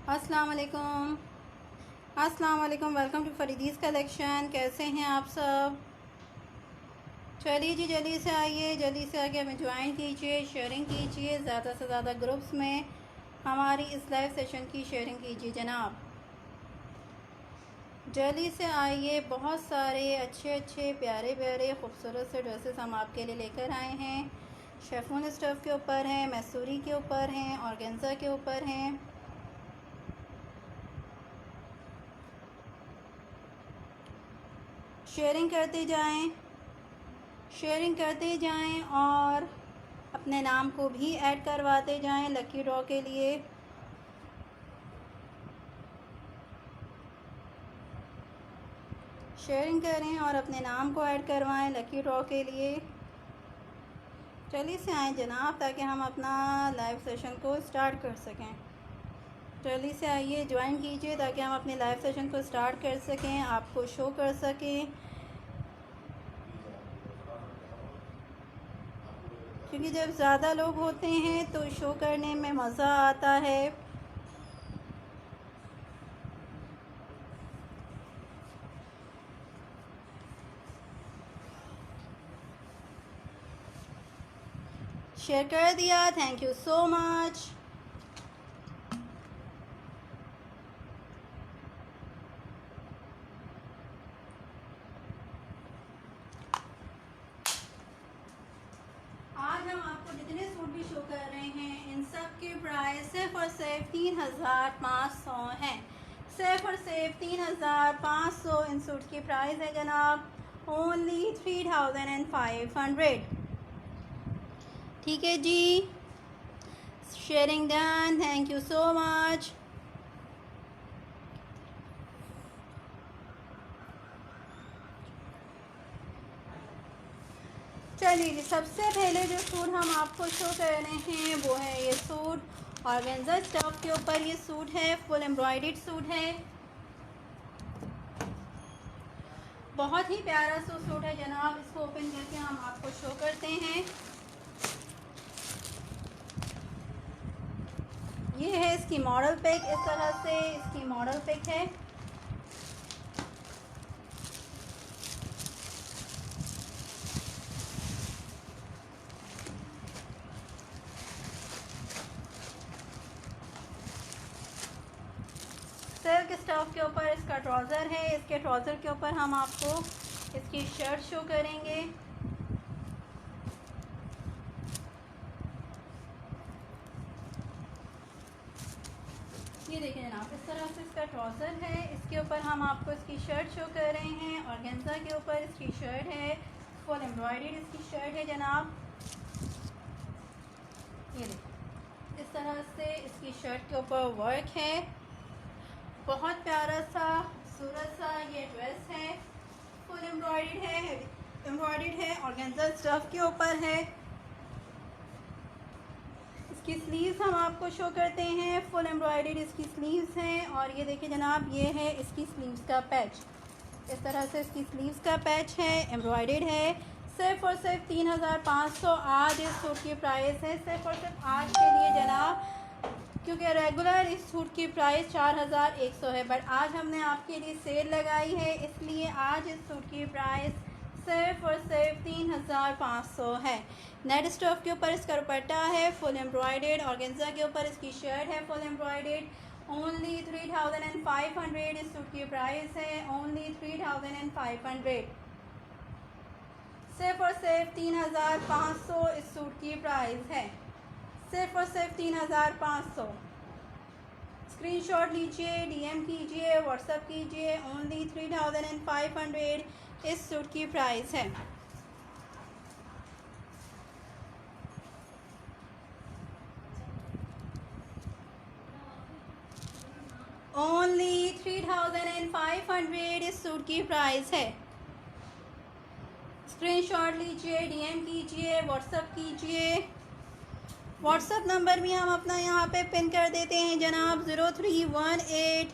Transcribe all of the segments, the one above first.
अस्सलाम वालेकुम welcome to फरीदीज़ collection. कैसे हैं आप सब? चलिए जी, जल्दी से आइए, जल्दी से आके हमें ज्वाइन कीजिए, शेयरिंग कीजिए, ज़्यादा से ज़्यादा ग्रुप्स में हमारी इस लाइव सेशन की शेयरिंग कीजिए जनाब। जल्दी से आइए, बहुत सारे अच्छे अच्छे प्यारे प्यारे खूबसूरत से ड्रेसेस हम आपके लिए लेकर आए हैं। शेफून स्टफ़ के ऊपर हैं, मैसूरी के ऊपर हैं, ऑर्गेन्जा के ऊपर हैं। शेयरिंग करते जाएं, शेयरिंग करते जाएं और अपने नाम को भी ऐड करवाते जाएं लकी ड्रॉ के लिए। शेयरिंग करें और अपने नाम को ऐड करवाएं लकी ड्रॉ के लिए। जल्दी से आएँ जनाब, ताकि हम अपना लाइव सेशन को स्टार्ट कर सकें। जल्दी से आइए, ज्वाइन कीजिए ताकि हम अपने लाइव सेशन को स्टार्ट कर सकें, आपको शो कर सकें। क्योंकि जब ज़्यादा लोग होते हैं तो शो करने में मज़ा आता है। शेयर कर दिया, थैंक यू सो मच। आज हम आपको जितने सूट भी शो कर रहे हैं, इन सब के प्राइस सिर्फ और सिर्फ 3500 हैं। सिर्फ और सिर्फ 3500 इन सूट की प्राइस है जनाब। ओनली 3500। ठीक है जी, sharing done, thank you so much. चलिए, सबसे पहले जो सूट हम आपको शो कर रहे हैं वो है ये सूट। ऑर्गेन्जा स्टफ के ऊपर ये सूट है, फुल एम्ब्रॉयडर्ड सूट है। बहुत ही प्यारा सा सूट है जनाब। इसको ओपन करके हम आपको शो करते हैं। ये है इसकी मॉडल पिक, इस तरह से इसकी मॉडल पिक है। सिल्क स्टफ के ऊपर इसका ट्राउज़र है। इसके ट्राउज़र के ऊपर हम आपको इसकी शर्ट शो करेंगे। ये देखिए जनाब, इस तरह से इसका ट्राउज़र है। इसके ऊपर हम आपको इसकी शर्ट शो कर रहे हैं। ऑर्गेन्जा के ऊपर इसकी शर्ट है, फुल एम्ब्रॉयडर्ड इसकी शर्ट है जनाब। ये देखिए, इस तरह से इसकी शर्ट के ऊपर वर्क है। बहुत प्यारा सा खूबसूरत सा ये ड्रेस है। फुल एम्ब्रॉयडर्ड है, ऑर्गेन्जा स्टफ के ऊपर है। इसकी स्लीव्स हम आपको शो करते हैं। फुल एम्ब्रॉयडर्ड इसकी स्लीव्स हैं। और ये देखिए जनाब, ये है इसकी स्लीव्स का पैच। इस तरह से इसकी स्लीव्स का पैच है, एम्ब्रॉयडर्ड है। सिर्फ और सिर्फ 3500 आज इस सूट की प्राइस है। सिर्फ और सिर्फ आज के लिए जनाब, क्योंकि रेगुलर इस सूट की प्राइस 4100 है, बट आज हमने आपके लिए सेल लगाई है, इसलिए आज इस सूट की प्राइस सिर्फ और सिर्फ 3500 है। नेट स्टफ के ऊपर इसका दुपट्टा है, फुल एम्ब्रॉयडर्ड। ऑर्गेन्जा के ऊपर इसकी शर्ट है, फुल एम्ब्रॉयडर्ड। ओनली 3500 इस सूट की प्राइस है। ओनली 3500। सिर्फ और सिर्फ 3500 इस सूट की प्राइस है। सिर्फ और सिर्फ 3500। स्क्रीनशॉट लीजिए, डीएम कीजिए, व्हाट्सएप कीजिए। ओनली 3500 इस सूट की प्राइस है। ओनली 3500 इस सूट की प्राइस है। स्क्रीनशॉट लीजिए, डीएम कीजिए, व्हाट्सएप कीजिए। व्हाट्सएप नंबर भी हम अपना यहाँ पे पिन कर देते हैं जनाब, 0318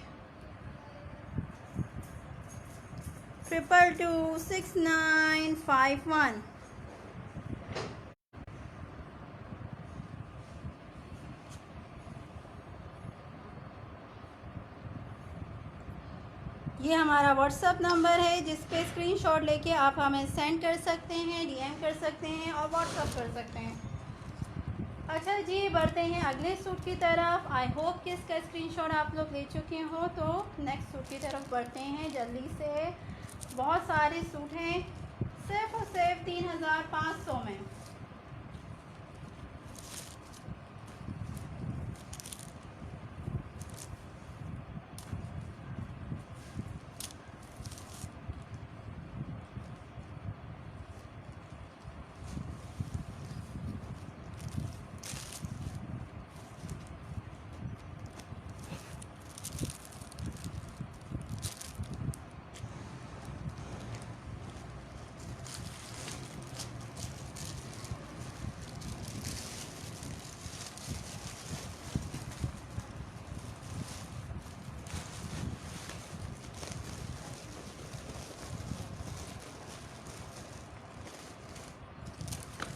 222 6951। ये हमारा व्हाट्सअप नंबर है जिस पे स्क्रीनशॉट लेके आप हमें सेंड कर सकते हैं, डीएम कर सकते हैं और व्हाट्सअप कर सकते हैं। अच्छा जी, बढ़ते हैं अगले सूट की तरफ। आई होप कि इसका स्क्रीनशॉट आप लोग ले चुके हो। तो नेक्स्ट सूट की तरफ बढ़ते हैं जल्दी से। बहुत सारे सूट हैं, सिर्फ और सिर्फ 3500 में।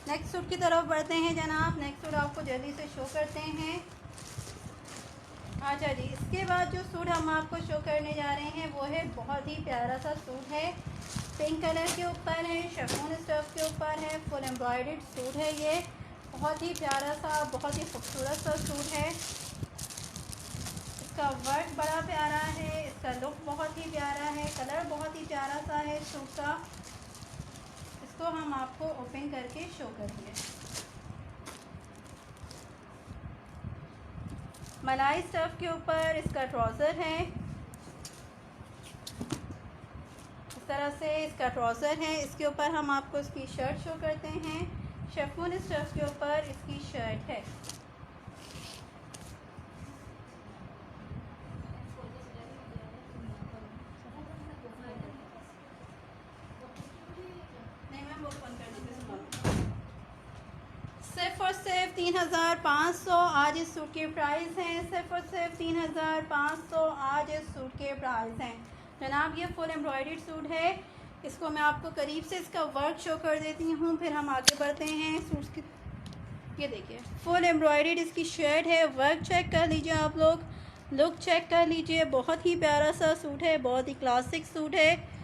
नेक्स्ट सूट की तरफ बढ़ते हैं जनाब। नेक्स्ट सूट आपको जल्दी से शो करते हैं। अच्छा जी, इसके बाद जो सूट हम आपको शो करने जा रहे हैं वो है बहुत ही प्यारा सा सूट है। पिंक कलर के ऊपर है, शिफॉन स्टफ के ऊपर है, फुल एम्ब्रॉयडर्ड सूट है। ये बहुत ही प्यारा सा, बहुत ही खूबसूरत सा सूट है। इसका वर्क बड़ा प्यारा है, इसका लुक बहुत ही प्यारा है, कलर बहुत ही प्यारा सा है सूट का। इसको हम आपको ओपन करके शो करेंगे। मलाई स्टफ के ऊपर इसका ट्राउज़र है, इस तरह से इसका ट्राउज़र है। इसके ऊपर हम आपको इसकी शर्ट शो करते हैं। शिफॉन स्टफ के ऊपर इसकी शर्ट है। सिर्फ और सिर्फ 3500 आज इस सूट के प्राइस हैं। सिर्फ और सिर्फ 3500 आज इस सूट के प्राइस हैं जनाब। ये फुल एम्ब्रॉयडर्ड सूट है। इसको मैं आपको करीब से इसका वर्क शो कर देती हूँ, फिर हम आगे बढ़ते हैं सूट्स की। ये देखिए, फुल एम्ब्रॉयडर्ड इसकी शर्ट है। वर्क चेक कर लीजिए आप लोग, लुक चेक कर लीजिए। बहुत ही प्यारा सा सूट है, बहुत ही क्लासिक सूट है।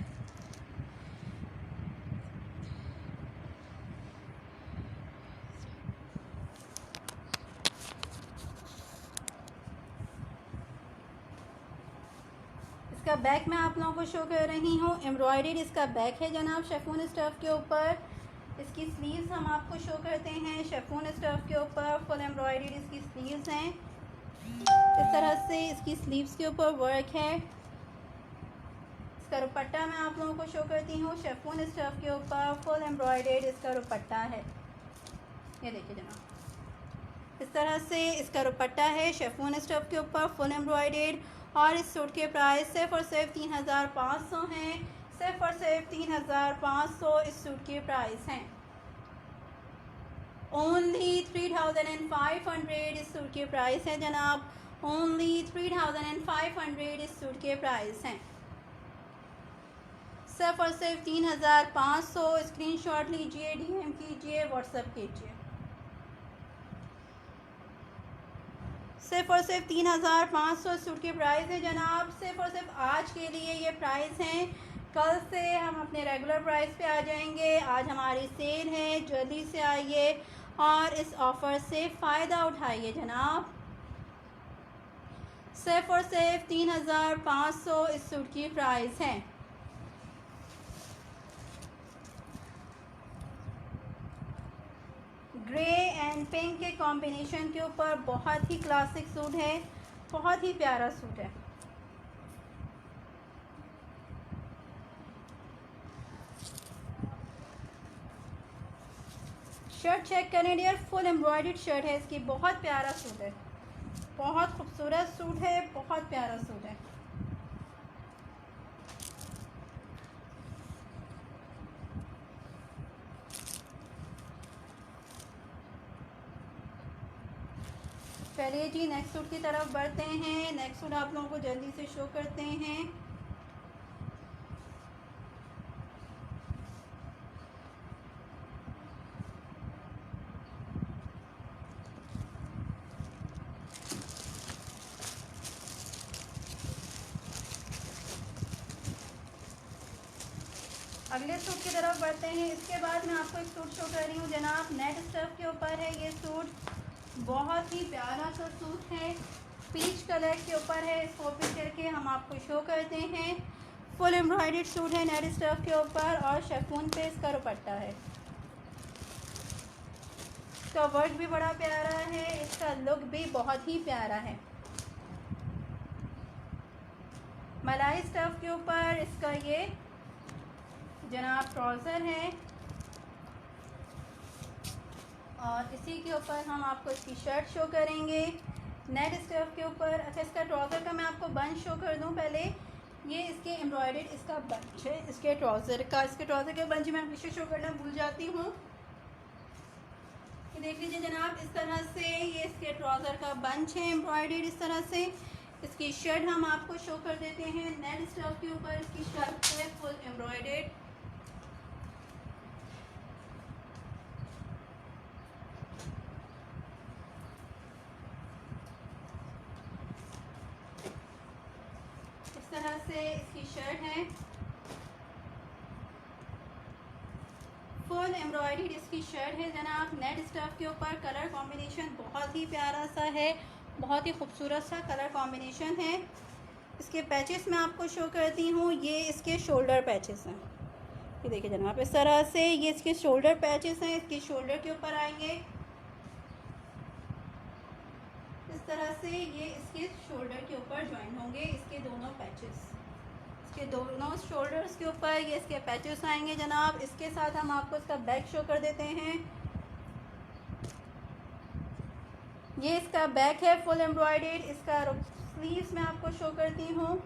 इसका बैक मैं आप लोगों को शो कर रही हूँ। एम्ब्रॉयडर्ड इसका बैक है जनाब, शिफॉन स्टफ के ऊपर। इसकी स्लीव्स हम आपको शो करते हैं। शिफॉन स्टफ के ऊपर फुल एम्ब्रॉयडर्ड इसकी स्लीव्स हैं। इस तरह से इसकी स्लीव्स के ऊपर वर्क है। इसका दुपट्टा मैं आप लोगों को शो करती हूँ। शिफॉन स्टफ के ऊपर फुल एम्ब्रॉयडर्ड इसका दुपट्टा है। ये देखिए जनाब, इस तरह से इसका दुपट्टा है शिफॉन स्टफ के ऊपर फुल एम्ब्रॉयडर्ड। और इस सूट के प्राइस सिर्फ और सिर्फ 3500 हैं। सिर्फ और सिर्फ 3500 इस सूट के प्राइस हैं। ओनली 3500 इस सूट के प्राइस है जनाब। ओनली 3500 इस सूट के प्राइस हैं। सिर्फ और सिर्फ 3500। स्क्रीनशॉट लीजिए, डीएम कीजिए, व्हाट्सएप कीजिए। सिर्फ और सिर्फ 3500 सूट की प्राइस है जनाब। सिर्फ और सिर्फ आज के लिए ये प्राइस हैं। कल से हम अपने रेगुलर प्राइस पे आ जाएंगे। आज हमारी सेल है, जल्दी से आइए और इस ऑफ़र से फ़ायदा उठाइए जनाब। सिर्फ और सिर्फ 3500 इस सूट की प्राइस है। ग्रे एंड पिंक के कॉम्बिनेशन के ऊपर बहुत ही क्लासिक सूट है, बहुत ही प्यारा सूट है। शर्ट चेक करें डियर, फुल एम्ब्रॉयडर्ड शर्ट है इसकी। बहुत प्यारा सूट है, बहुत खूबसूरत सूट है, बहुत प्यारा सूट है। चलिए जी, नेक्स्ट सूट की तरफ बढ़ते हैं। नेक्स्ट सूट आप लोगों को जल्दी से शो करते हैं। अगले सूट की तरफ बढ़ते हैं। इसके बाद मैं आपको एक सूट शो कर रही हूँ जनाब, नेट स्टफ के ऊपर है ये सूट। बहुत ही प्यारा सा सूट है, पीच कलर के ऊपर है। इसको ओपन करके हम आपको शो करते हैं। फुल एम्ब्रॉयडर्ड सूट है नेट स्टफ के ऊपर और शिफॉन पे इसका दुपट्टा है। इसका वर्क भी बड़ा प्यारा है, इसका लुक भी बहुत ही प्यारा है। मलाई स्टफ के ऊपर इसका ये जनाब ट्राउज़र है और इसी के ऊपर हम आपको इसकी शर्ट शो करेंगे नेट स्टफ के ऊपर। अच्छा, इसका ट्राउज़र का मैं आपको बंच शो कर दूं पहले। ये इसके एम्ब्रॉयडर्ड इसका बंच है, इसके ट्राउज़र का। इसके ट्राउज़र के बंच में मैं पीछे शो करना भूल जाती हूँ। ये देख लीजिए जनाब, इस तरह से ये इसके ट्राउज़र का बंच है एम्ब्रॉयडर्ड इस तरह से। इसकी शर्ट हम आपको शो कर देते हैं नेट स्टफ के ऊपर। इसकी शर्ट है फुल एम्ब्रॉयडर्ड। तरह से इसकी शर्ट है, फुल एम्ब्रॉयडर्ड इसकी शर्ट है जनाब नेट स्टफ के ऊपर। कलर कॉम्बिनेशन बहुत ही प्यारा सा है, बहुत ही खूबसूरत सा कलर कॉम्बिनेशन है। इसके पैचेस मैं आपको शो करती हूँ। ये इसके शोल्डर पैचेस हैं, ये देखिए जनाब, इस तरह से ये इसके शोल्डर पैचेस हैं। इसके शोल्डर के ऊपर आएंगे इस तरह से, ये इसके शोल्डर के ऊपर ज्वाइन होंगे इसके दोनों पैचेस। इसके दोनों शोल्डर्स के ऊपर ये इसके पैचेस आएंगे जनाब। इसके साथ हम आपको इसका बैक शो कर देते हैं। ये इसका बैक है फुल एम्ब्रॉयडर्ड। इसका स्लीव्स मैं आपको शो करती हूँ,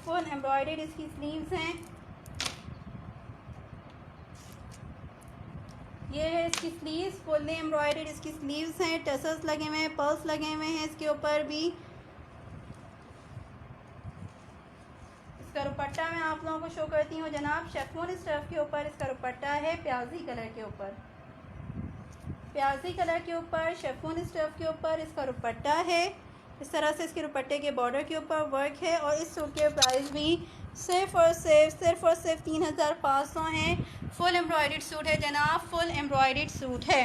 फुल एम्ब्रॉयडर्ड इसकी स्लीव्स हैं। ये है इसकी स्लीव्स, फुल्ली एम्ब्रॉयडर्ड इसकी स्लीव्स हैं। टसल्स लगे हुए हैं, पर्ल्स लगे हुए हैं इसके ऊपर भी। इसका दुपट्टा मैं आप लोगों को शो करती हूँ जनाब, शिफॉन स्टफ के ऊपर इसका दुपट्टा है, प्याजी कलर के ऊपर। प्याजी कलर के ऊपर शिफॉन स्टफ के ऊपर इसका दुपट्टा है। इस तरह से इसके दुपट्टे के बॉर्डर के ऊपर वर्क है। और इस सूट के प्राइस भी सिर्फ और सिर्फ 3500 हैं। फुल एम्ब्रॉयडर्ड सूट है जनाब, फुल एम्ब्रॉयडर्ड सूट है।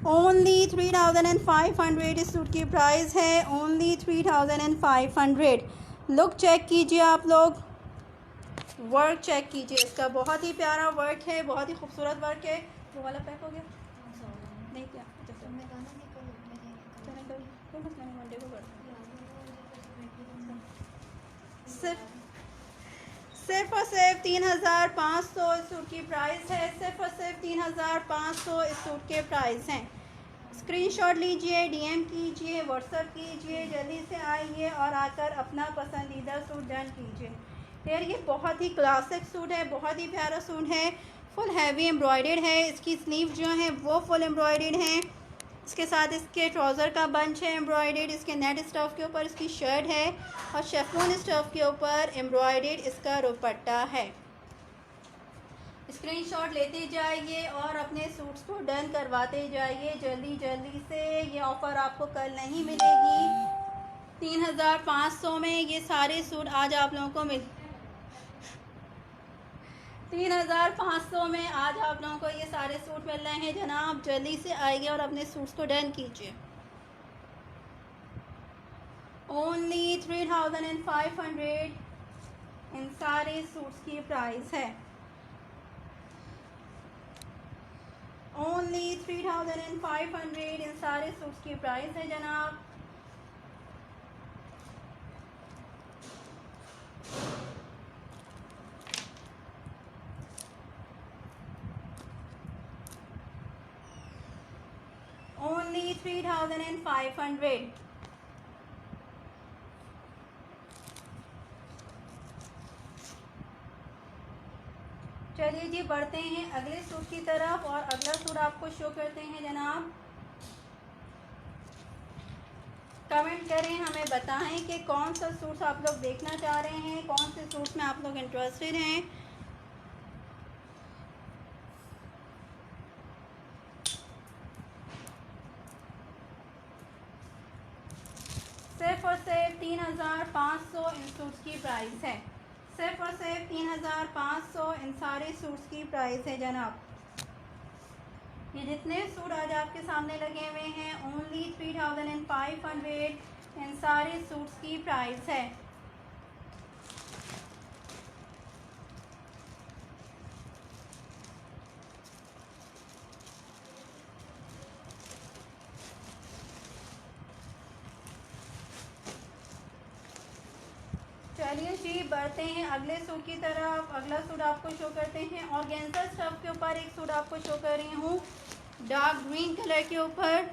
ओनली 3500 इस सूट की प्राइस है, ओनली 3500। लुक चेक कीजिए आप लोग, वर्क चेक कीजिए इसका, बहुत ही प्यारा वर्क है, बहुत ही खूबसूरत वर्क है। वो वाला पैक हो गया नहीं क्या? सिर्फ और सिर्फ 3500 इस सूट की प्राइस है। सिर्फ और सिर्फ 3500 इस सूट के प्राइस हैं। स्क्रीनशॉट लीजिए, डीएम कीजिए, व्हाट्सएप कीजिए, जल्दी से आइए और आकर अपना पसंदीदा सूट डन कीजिए। यार ये बहुत ही क्लासिक सूट है, बहुत ही प्यारा सूट है, फुल हैवी एम्ब्रॉयडर्ड है। इसकी स्लीव जो हैं वो फुल एम्ब्रॉयडर्ड हैं। इसके साथ इसके ट्राउज़र का बंच है एम्ब्रॉयडर्ड। इसके नेट स्टफ के ऊपर इसकी शर्ट है और शिफॉन स्टफ के ऊपर एम्ब्रॉयडर्ड इसका दुपट्टा है। स्क्रीनशॉट लेते जाइए और अपने सूट्स को डन करवाते जाइए जल्दी जल्दी से। ये ऑफ़र आपको कल नहीं मिलेगी। 3500 में ये सारे सूट आज आप लोगों को 3500 में आज आप लोगों को ये सारे सूट मिल रहे हैं जनाब। जल्दी से आइए और अपने सूट्स को डन कीजिए। ओनली 3500 इन सारे सूट्स की प्राइस है, ओनली 3500 इन सारे सूट्स की प्राइस है जनाब। ओनली 3500। चलिए जी बढ़ते हैं अगले सूट की तरफ और अगला सूट आपको शो करते हैं जनाब। कमेंट करें, हमें बताएं कि कौन सा सूट्स आप लोग देखना चाह रहे हैं, कौन से सूट्स में आप लोग इंटरेस्टेड हैं। सिर्फ और सिर्फ 3500 इन सूट्स की प्राइस है, सिर्फ और सिर्फ 3500 इन सारे सूट्स की प्राइस है जनाब। ये जितने सूट आज आपके सामने लगे हुए हैं ओनली 3500 इन सारे सूट्स की प्राइस है। चलिए जी बढ़ते हैं अगले सूट की तरफ। अगला सूट आपको शो करते हैं ऑर्गेन्जा स्टफ के ऊपर। एक सूट आपको शो कर रही हूँ डार्क ग्रीन कलर के ऊपर,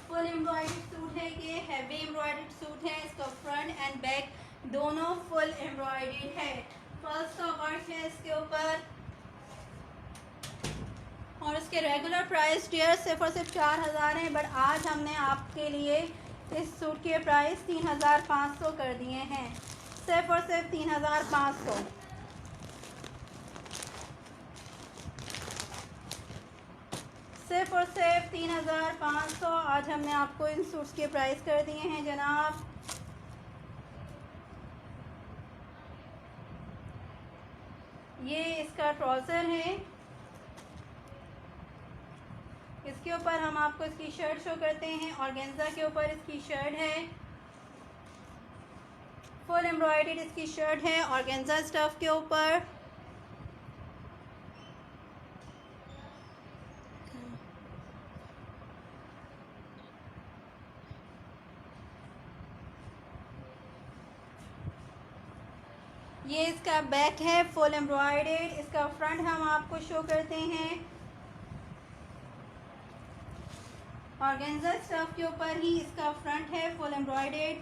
फुल एम्ब्रॉयडर्ड सूट है। ये हैवी एम्ब्रॉयडर्ड सूट है। इसका फ्रंट एंड बैक दोनों फुल एम्ब्रॉयडर्ड है। फर्स्ट का वर्क है इसके ऊपर और इसके रेगुलर प्राइस डियर सिर्फ और सिर्फ 4000 है, बट आज हमने आपके लिए इस सूट के प्राइस 3500 कर दिए हैं। सिर्फ और सिर्फ 3500। सिर्फ और सिर्फ 3500 आज हमने आपको इन सूट्स के प्राइस कर दिए हैं जनाब। ये इसका ट्राउज़र है। इसके ऊपर हम आपको इसकी शर्ट शो करते हैं। ऑर्गेन्जा के ऊपर इसकी शर्ट है, फुल एम्ब्रॉयडर्ड इसकी शर्ट है ऑर्गेन्जा स्टफ के ऊपर। ये इसका बैक है फुल एम्ब्रॉयडर्ड। इसका फ्रंट हम आपको शो करते हैं ऑर्गेन्जा स्टफ के ऊपर ही इसका फ्रंट है फुल एम्ब्रॉयडर्ड।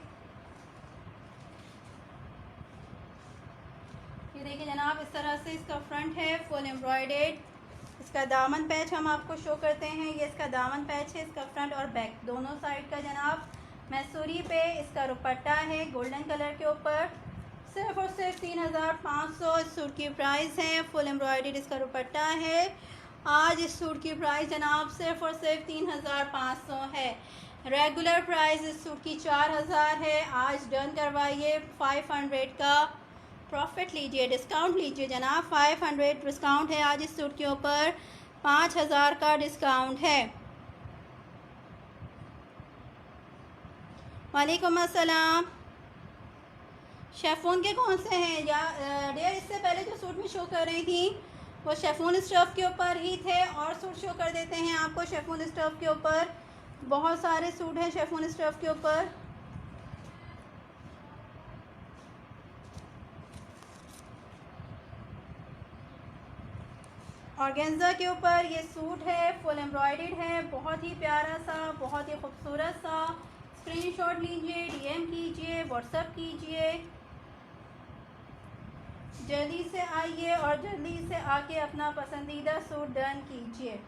ये देखिए जनाब इस तरह से इसका फ्रंट है फुल एम्ब्रॉयडर्ड। इसका दामन पैच हम आपको शो करते हैं। ये इसका दामन पैच है। इसका फ्रंट और बैक दोनों साइड का जनाब मैसूरी पे इसका दुपट्टा है गोल्डन कलर के ऊपर। सिर्फ और सिर्फ 3500 इस सूट की प्राइस है। फुल एम्ब्रॉयडर्ड इसका दुपट्टा है। आज इस सूट की प्राइस जनाब सिर्फ और सिर्फ 3500 है। रेगुलर प्राइस इस सूट की 4000 है। आज डन करवाइए, 500 का प्रॉफिट लीजिए, डिस्काउंट लीजिए जनाब। 500 डिस्काउंट है आज इस सूट के ऊपर, 5000 का डिस्काउंट है। वालेकुम अस्सलाम। शेफोन के कौन से हैं या डियर? इससे पहले जो सूट में शो कर रही थी वो शेफोन स्टफ के ऊपर ही थे और सूट शो कर देते हैं आपको शेफोन स्टफ के ऊपर। बहुत सारे सूट हैं शेफोन स्टफ के ऊपर। ऑर्गेन्जा के ऊपर ये सूट है, फुल एम्ब्रॉयडर्ड है, बहुत ही प्यारा सा, बहुत ही खूबसूरत सा। स्क्रीनशॉट लीजिए, डीएम कीजिए, व्हाट्सएप कीजिए। जल्दी से आइए और जल्दी से आके अपना पसंदीदा सूट डन कीजिए।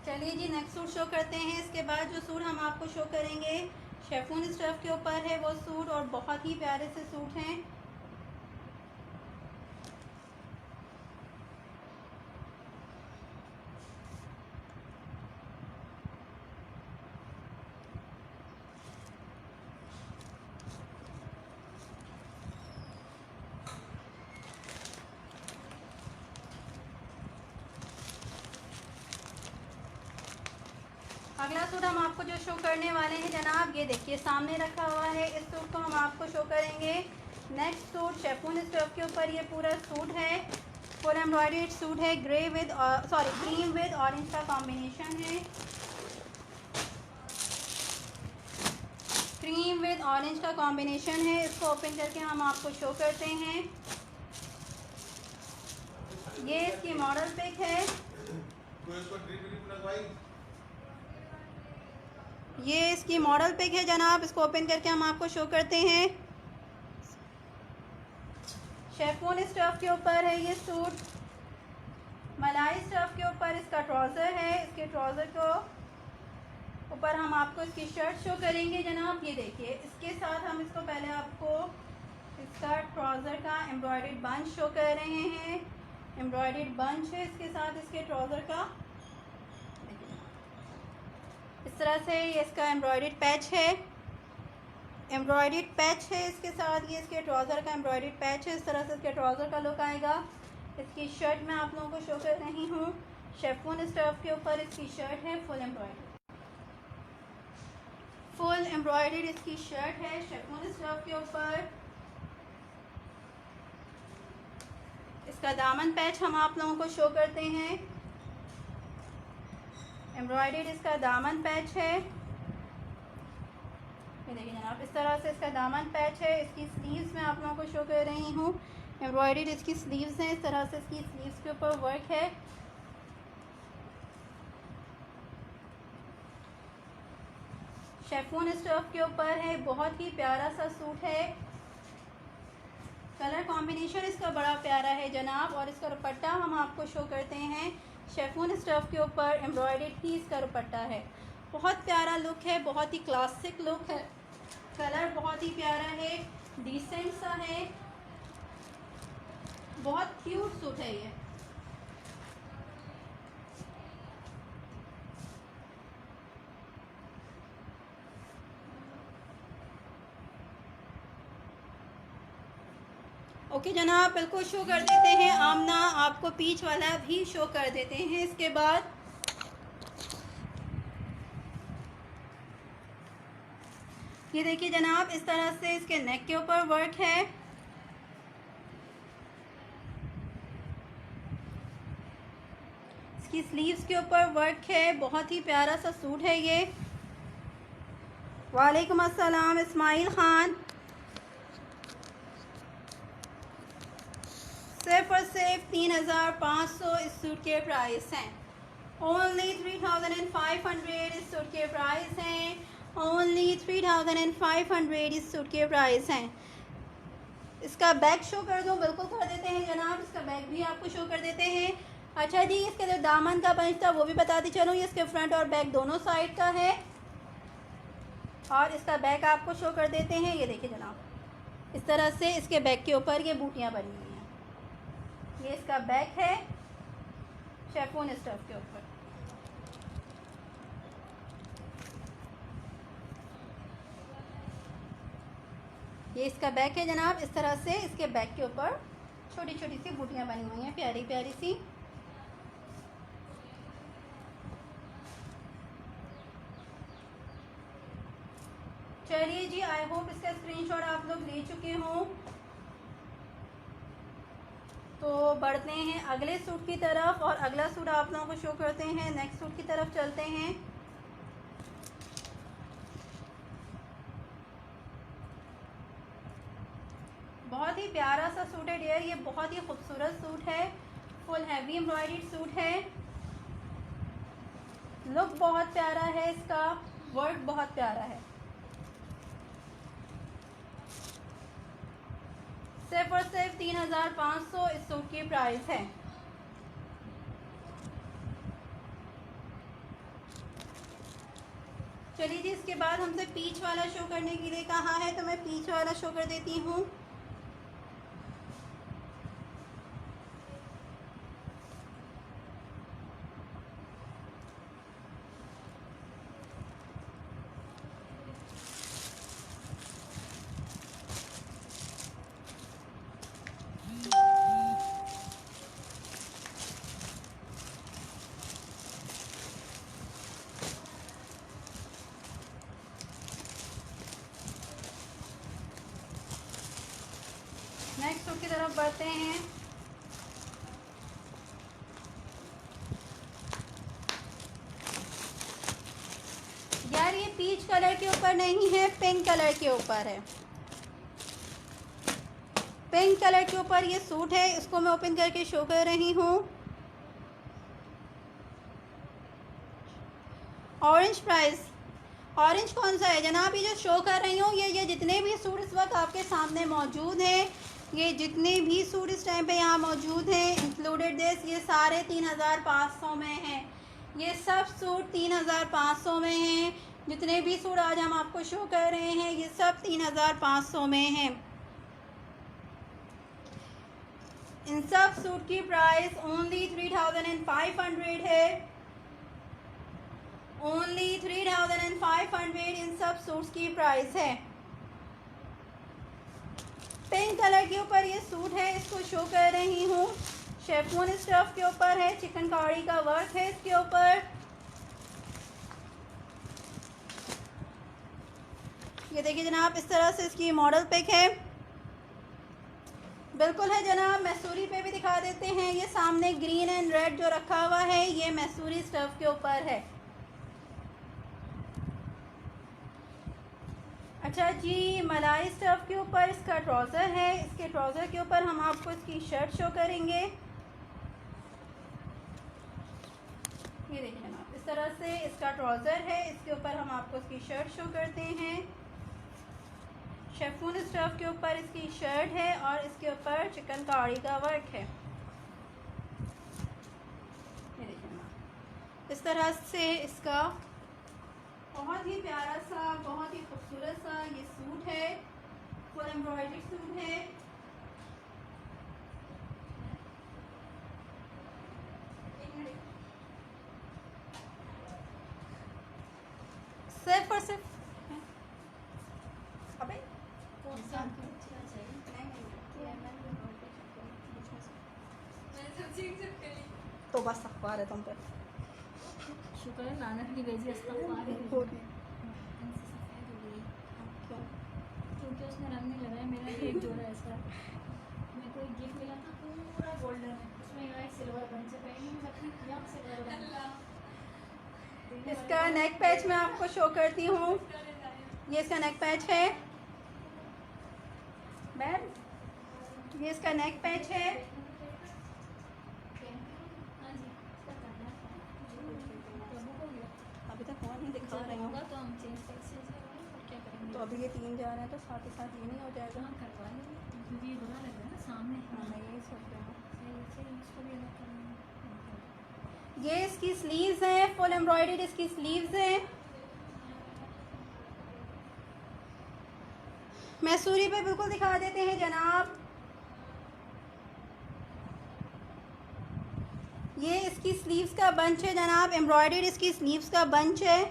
चलिए जी नेक्स्ट सूट शो करते हैं। इसके बाद जो सूट हम आपको शो करेंगे शेफून स्टफ के ऊपर है वो सूट, और बहुत ही प्यारे से सूट हैं। अगला सूट हम आपको जो शो करने वाले हैं जनाब, ये देखिए सामने रखा हुआ है। इस सूट को हम आपको शो करेंगे। नेक्स्ट सूट शेफून स्टफ के ऊपर ये पूरा सूट है, फुल एम्ब्रॉयडर्ड सूट है। Grey with cream with orange का कॉम्बिनेशन है। क्रीम विद ऑरेंज का कॉम्बिनेशन है। इसको ओपन करके हम आपको शो करते हैं। ये इसकी मॉडल पिक है। ये इसकी मॉडल पिक है जनाब। इसको ओपन करके हम आपको शो करते हैं। शेफोन स्टफ के ऊपर है ये सूट। मलाई स्टफ के ऊपर इसका ट्राउज़र है। इसके ट्राउज़र को ऊपर हम आपको इसकी शर्ट शो करेंगे जनाब। ये देखिए, इसके साथ हम इसको पहले आपको इसका ट्राउज़र का एम्ब्रॉयडर्ड बंच शो कर रहे हैं। एम्ब्रॉयडर्ड बंच है इसके साथ इसके ट्राउज़र का। इस तरह से ये इसका एम्ब्रॉयडर्ड पैच है। एम्ब्रॉयडर्ड पैच है इसके साथ, ये इसके ट्राउज़र का एम्ब्रॉयडर्ड पैच है। इस तरह से इसके ट्राउज़र का लुक आएगा। इसकी शर्ट मैं आप लोगों को शो कर रही हूँ। शेफोन स्टफ के ऊपर इसकी शर्ट है, फुल एम्ब्रॉयडर्ड इसकी शर्ट है शेफोन स्टफ के ऊपर। इसका दामन पैच हम आप लोगों को शो करते हैं। एम्ब्रॉयडर्ड इसका दामन पैच है। ये देखिए जनाब, इस तरह से इसका दामन पैच है। इसकी स्लीव्स मैं आप लोगों को शो कर रही हूँ। एम्ब्रॉयडर्ड इसकी स्लीव्स हैं। इस तरह से इसकी स्लीव्स के ऊपर वर्क है। शेफोन स्टफ के ऊपर है। बहुत ही प्यारा सा सूट है। कलर कॉम्बिनेशन इसका बड़ा प्यारा है जनाब। और इसका दुपट्टा हम आपको शो करते हैं। शेफोन स्टफ के ऊपर एम्ब्रॉयडर्ड ही इसका दुपट्टा है। बहुत प्यारा लुक है, बहुत ही क्लासिक लुक है। कलर बहुत ही प्यारा है, डिसेंट सा है, बहुत क्यूट सूट है ये। ओके जनाब, बिल्कुल शो कर देते हैं। आमना आपको पीच वाला भी शो कर देते हैं। इसके बाद ये देखिए जनाब, इस तरह से इसके नेक के ऊपर वर्क है। इसकी स्लीव्स के ऊपर वर्क है। बहुत ही प्यारा सा सूट है ये। वालेकुम अस्सलाम इस्माइल ख़ान। सिर्फ और सिर्फ 3500 इस सूट के प्राइस हैं। ओनली 3500 इस सूट के प्राइस हैं। ओनली 3500 इस सूट के प्राइस हैं। इसका बैक शो कर दूँ? बिल्कुल कर देते हैं जनाब, इसका बैक भी आपको शो कर देते हैं। अच्छा जी, इसके जो दामन का बंच था वो भी बताती चलूँ। ये इसके फ्रंट और बैक दोनों साइड का है। और इसका बैक आपको शो कर देते हैं। ये देखिए जनाब, इस तरह से इसके बैक के ऊपर ये बूटियाँ बनी हुई हैं। ये इसका बैक है शेफोन स्टफ के ऊपर। ये इसका बैक है जनाब। इस तरह से इसके बैक के ऊपर छोटी छोटी सी बूटियाँ बनी हुई हैं, प्यारी प्यारी सी। चलिए जी, आई होप इसका स्क्रीनशॉट आप लोग ले चुके हों। तो बढ़ते हैं अगले सूट की तरफ और अगला सूट आप लोगों को शो करते हैं। नेक्स्ट सूट की तरफ चलते हैं। बहुत ही प्यारा सा सूट है डियर। ये बहुत ही खूबसूरत सूट है। फुल हैवी एम्ब्रॉयडर्ड सूट है। लुक बहुत प्यारा है, इसका वर्क बहुत प्यारा है। सिर्फ और सिर्फ 3500 इस सूट की प्राइस है। चलिए जी, इसके बाद हमसे पीच वाला शो करने के लिए कहा है, तो मैं पीच वाला शो कर देती हूँ। नेक्स्ट सूट की तरफ बढ़ते हैं। यार ये पीच कलर के ऊपर नहीं है, पिंक कलर के ऊपर है। पिंक कलर के ऊपर ये सूट है। इसको मैं ओपन करके शो कर रही हूँ। ऑरेंज प्राइस, ऑरेंज कौन सा है जनाब? ये जो शो कर रही हूँ, ये जितने भी सूट इस वक्त आपके सामने मौजूद हैं, ये जितने भी सूट इस टाइम पे यहाँ मौजूद हैं इंक्लूडेड दिस, ये सारे 3500 में हैं। ये सब सूट 3500 में हैं। जितने भी सूट आज हम आपको शो कर रहे हैं ये सब 3500 में हैं। इन सब सूट की प्राइस ओनली 3500 है। ओनली 3500 इन सब सूट्स की प्राइस है। पिंक कलर के ऊपर ये सूट है, इसको शो कर रही हूँ। शेफून स्टफ के ऊपर है, चिकनकारी का वर्क है इसके ऊपर। ये देखिए जनाब, इस तरह से इसकी मॉडल पिक है। बिल्कुल है जनाब, मैसूरी पे भी दिखा देते हैं। ये सामने ग्रीन एंड रेड जो रखा हुआ है ये मैसूरी स्टफ के ऊपर है। अच्छा जी, मलाई स्टफ के ऊपर इसका ट्राउज़र है। इसके ट्राउज़र के ऊपर हम आपको इसकी शर्ट शो करेंगे। ये देखिए जनाब, इस तरह से इसका ट्राउज़र है, इसके ऊपर हम आपको इसकी शर्ट शो करते हैं। शेफून स्टफ के ऊपर इसकी शर्ट है और इसके ऊपर चिकनकारी का वर्क है। ये देखिए जनाब, इस तरह से इसका बहुत ही प्यारा सा, बहुत ही खूबसूरत सा ये सूट है। फुल एम्ब्रॉयडरी सूट है। सिर्फ और सिर्फ अबे तो बस अखबार है तुम पर। शुक्र है नानक की भेजी अस्तगफार है। क्योंकि उसने रंग नहीं लगाया। मेरा भी एक जोड़ा ऐसा मेरे को एक गिफ्ट मिला था पूरा गोल्डन है, उसमें यहाँ एक सिल्वर बन से पहनी हूँ सबकी यहाँ सिल्वर बन। इसका नेक पैच मैं आपको शो करती हूँ। ये इसका नेक पैच है मैम, ये इसका नेक पैच है। अभी तक और नहीं दिखा रही हूँ तो हम चेंज कर क्या करेंगे। तो अभी ये 3 जा रहे हैं तो साथ ही साथ ये नहीं हो जाएगा। हाँ करवा लेंगे क्योंकि ये बुरा लग रहा है ना सामने। हाँ मैं यही सोच रही हूँ। इसको भी अलग करना। ये इसकी स्लीव्स हैं, फुल एम्ब्रॉयडर्ड इसकी स्लीव्स हैं। मैसूरी पे बिल्कुल दिखा देते हैं जनाब। ये इसकी स्लीव्स का बंच है जनाब, एम्ब्रॉयडर्ड इसकी स्लीव्स का बंच है।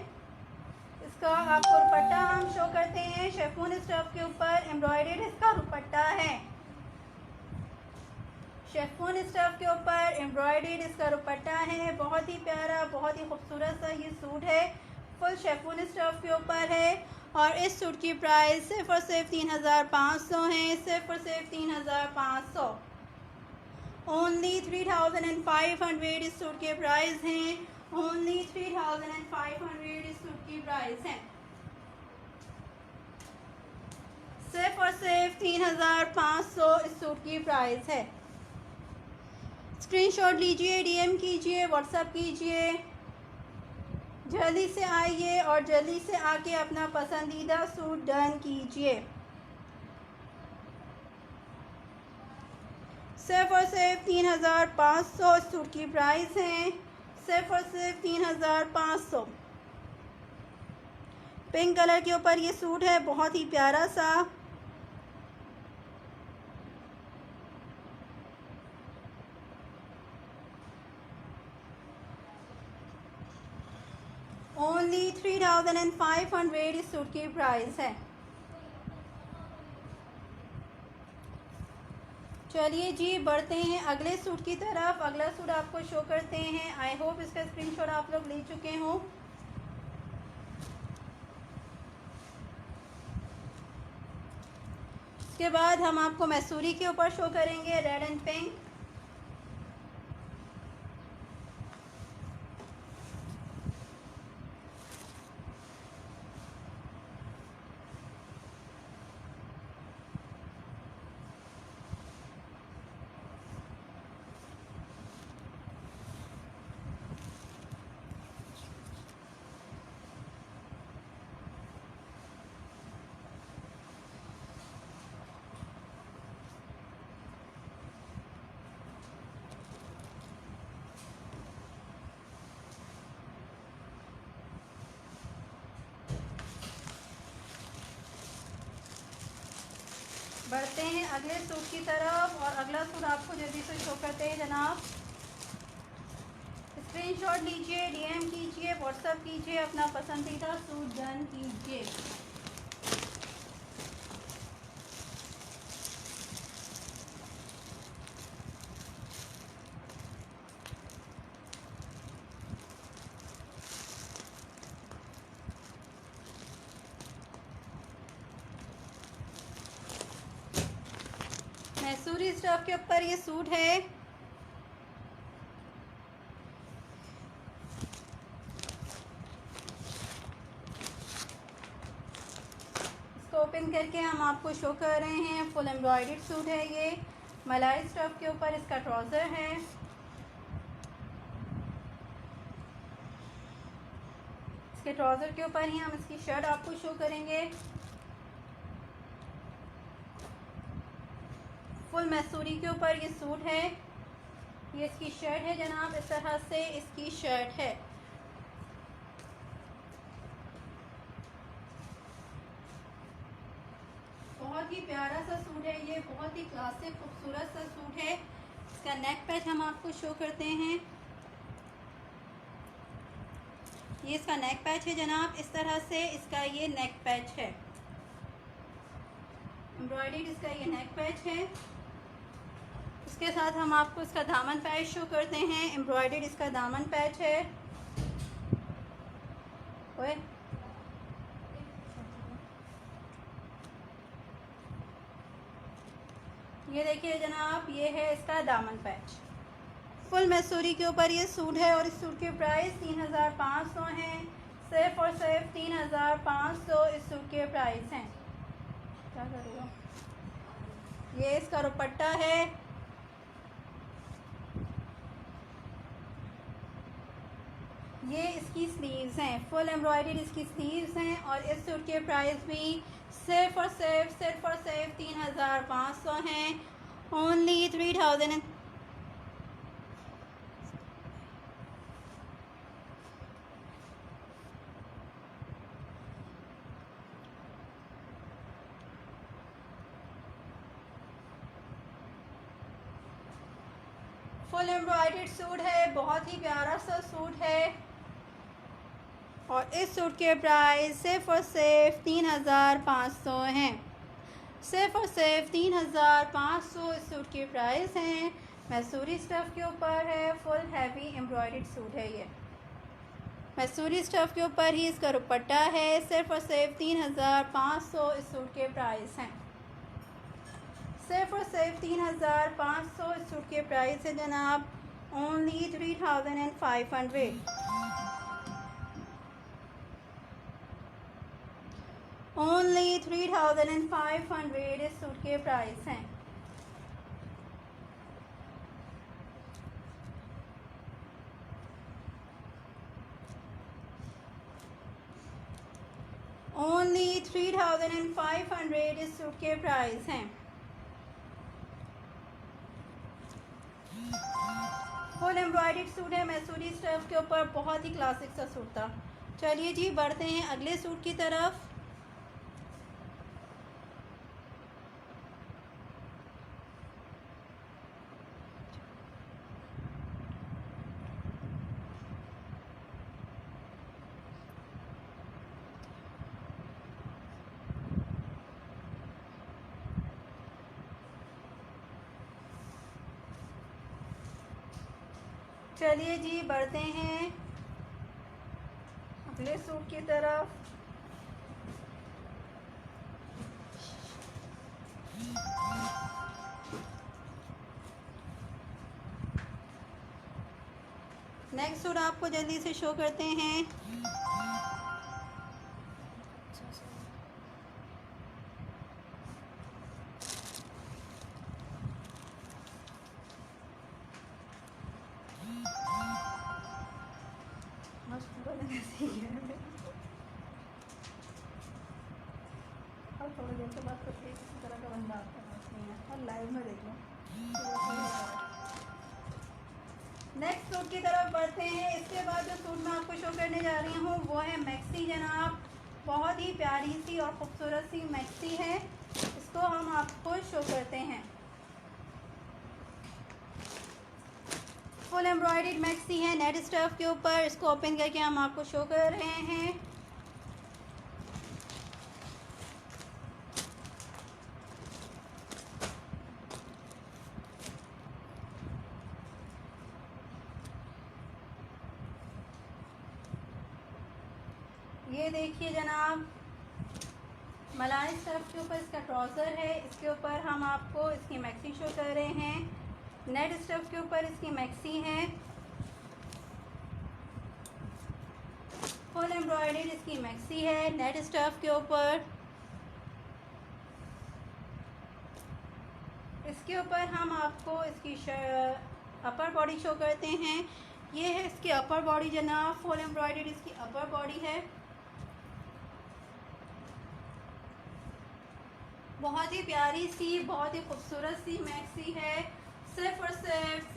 इसका आपको दुपट्टा हम शो करते हैं। शेफून स्टफ के ऊपर एम्ब्रॉयडर्ड इसका दुपट्टा है। शेफून स्टफ के ऊपर एम्ब्रॉयडर्ड इसका दुपट्टा है। बहुत ही प्यारा, बहुत ही खूबसूरत सा ये सूट है। फुल शेफून स्टफ के ऊपर है और इस सूट की प्राइस सिर्फ और सिर्फ 3500 है। सिर्फ और सिर्फ 3500। ओनली 3500 इस सूट के प्राइस हैं। ओनली 3500 इस सूट की प्राइस है। सिर्फ और सिर्फ 3500 इस सूट की प्राइस है। स्क्रीनशॉट लीजिए, डीएम कीजिए, व्हाट्सएप कीजिए। जल्दी से आइए और जल्दी से आके अपना पसंदीदा सूट डन कीजिए। सिर्फ और सिर्फ 3500 सूट की प्राइस है। सिर्फ और सिर्फ 3500। पिंक कलर के ऊपर ये सूट है, बहुत ही प्यारा सा। ओनली 3500 इस सूट की प्राइस है। चलिए जी, बढ़ते हैं अगले सूट की तरफ। अगला सूट आपको शो करते हैं। आई होप इसका स्क्रीनशॉट आप लोग ले चुके हों। इसके बाद हम आपको मैसूरी के ऊपर शो करेंगे, रेड एंड पिंक। बढ़ते हैं अगले सूट की तरफ और अगला सूट आपको जल्दी से शो करते हैं जनाब। स्क्रीनशॉट लीजिए, डीएम कीजिए, व्हाट्सएप कीजिए, अपना पसंदीदा सूट डन कीजिए। मैसूरी स्टफ के ऊपर ये सूट है। इसको ओपन करके हम आपको शो कर रहे हैं। फुल एम्ब्रॉयडर्ड सूट है ये। मलाई स्टफ के ऊपर इसका ट्राउज़र है। इसके ट्राउज़र के ऊपर ही हम इसकी शर्ट आपको शो करेंगे। फुल मैसूरी के ऊपर ये सूट है। ये इसकी शर्ट है जनाब, इस तरह से इसकी शर्ट है। बहुत ही प्यारा सा सूट है ये, बहुत ही क्लासिक खूबसूरत सा सूट है। इसका नेक पैच हम आपको शो करते हैं। ये इसका नेक पैच है जनाब, इस तरह से इसका ये नेक पैच है। एम्ब्रॉयडर्ड इसका ये नेक पैच है। इसके साथ हम आपको इसका दामन पैच शो करते हैं। एम्ब्रॉयडर्ड इसका दामन पैच है। ओए ये देखिए जनाब, ये है इसका दामन पैच। फुल मैसूरी के ऊपर ये सूट है और इस सूट के प्राइस 3500 हैं। सिर्फ और सिर्फ 3500 इस सूट के प्राइस हैं। क्या करेगा? ये इसका दुपट्टा है। ये इसकी स्लीव्स हैं। फुल एम्ब्रॉयडर्ड इसकी स्लीव्स हैं और इस सूट के प्राइस भी सिर्फ और सिर्फ 3500 हैं। ओनली 3000। फुल एम्ब्रॉयडर्ड सूट है, बहुत ही प्यारा सा सूट है और इस सूट के प्राइस सिर्फ और सिर्फ 3500 हैं। सिर्फ और सिर्फ 3500 इस सूट के प्राइस हैं। मैसूरी स्टफ़ के ऊपर है। फुल हैवी एम्ब्रॉयडर्ड सूट है ये। मैसूरी स्टफ़ के ऊपर ही इसका दुपट्टा है। सिर्फ और सिर्फ 3500 इस सूट के प्राइस हैं। सिर्फ और सिर्फ 3500 इस सूट के प्राइस है जनाब। ओनली 3500। ओनली 3500 इस सूट के प्राइस हैं। ओनली 3500 इस सूट के प्राइस हैं। फुल एम्ब्रॉयडर्ड सूट है मैसूरी स्टफ़ के ऊपर, बहुत ही क्लासिक सा सूट था। चलिए जी बढ़ते हैं अगले सूट की तरफ। चलिए जी बढ़ते हैं अगले सूट की तरफ। नेक्स्ट सूट आपको जल्दी से शो करते हैं। और थोड़ी देर के बाद कुछ इसी तरह का बंदा आता है और लाइव में देख लो। नेक्स्ट सूट की तरफ बढ़ते हैं। इसके बाद जो सूट मैं आपको शो करने जा रही हूँ वो है मैक्सी जनाब। बहुत ही प्यारी सी और खूबसूरत सी मैक्सी है। इसको हम आपको शो करते हैं। फुल एम्ब्रॉयडर्ड मैक्सी है नेट स्टफ के ऊपर। इसको ओपन करके हम आपको शो कर रहे हैं। ये देखिए जनाब, मलाई स्टफ के ऊपर इसका ट्राउज़र है। इसके ऊपर हम आपको इसकी मैक्सी शो कर रहे हैं। नेट स्टफ के ऊपर इसकी मैक्सी है। फुल एम्ब्रॉयडर्ड इसकी मैक्सी है नेट स्टफ के ऊपर। इसके ऊपर हम आपको इसकी अपर बॉडी शो करते हैं। ये है इसकी अपर बॉडी जनाब, फुल एम्ब्रॉयडर्ड इसकी अपर बॉडी है। बहुत ही प्यारी सी, बहुत ही खूबसूरत सी मैक्सी है। सिर्फ और सिर्फ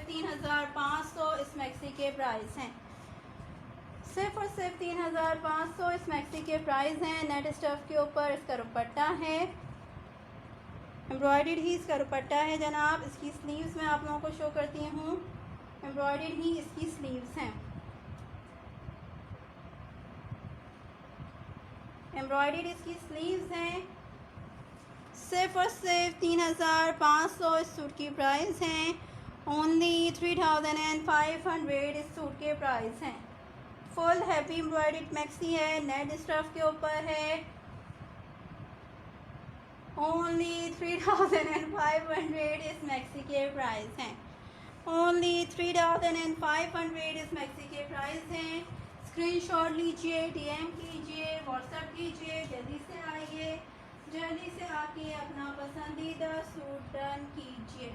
3500 इस मैक्सी के प्राइस हैं। सिर्फ और सिर्फ 3500 इस मैक्सी के प्राइस हैं। नेट स्टफ के ऊपर इसका दुपट्टा है, एम्ब्रॉयडर्ड ही इसका दुपट्टा है जनाब। इसकी स्लीव्स मैं आप लोगों को शो करती हूँ। एम्ब्रॉयडर्ड ही इसकी स्लीव्स हैं। एम्ब्रॉयडर्ड इसकी स्लीव्स हैं। सिर्फ और सिर्फ 3500 इस सूट की प्राइस हैं। ओनली 3500 इस सूट के प्राइस हैं। फुल हैवी एम्ब्रॉयडर्ड मैक्सी है, नेट स्टफ के ऊपर है। ओनली 3500 इस मैक्सी के प्राइस हैं। ओनली 3500 इस मैक्सी के प्राइस हैं। स्क्रीनशॉट लीजिए, डीएम कीजिए, व्हाट्सएप कीजिए। जल्दी से आइए, जल्दी से आके अपना पसंदीदा सूट डन कीजिए।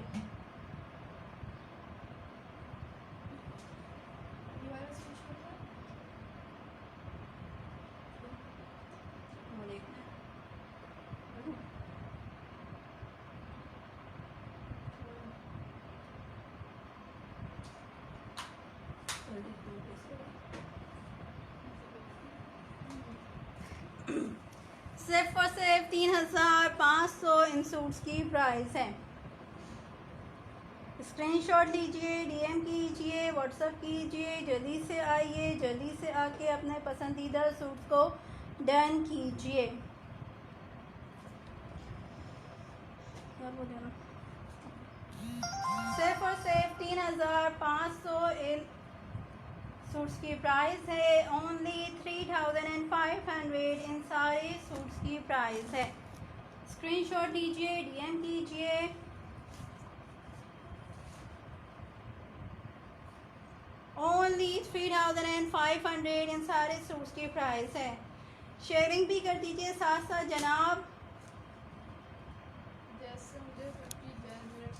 सिर्फ और सिर्फ 3500 इन सूट्स की प्राइस है। स्क्रीनशॉट लीजिए, डीएम कीजिए, व्हाट्सएप कीजिए। जल्दी से आइए, जल्दी से आके अपने पसंदीदा सूट को डन कीजिए। सिर्फ और सिर्फ 3500 इन सूट्स की प्राइस है। ओनली 3500 इन सारे सूट्स की प्राइस है। स्क्रीनशॉट लीजिए, डीएम कीजिए। ओनली 3500 इन सारे सूट्स की प्राइस है। शेयरिंग भी कर दीजिए साथ साथ जनाब। जैसे मुझे 50 मिनट्स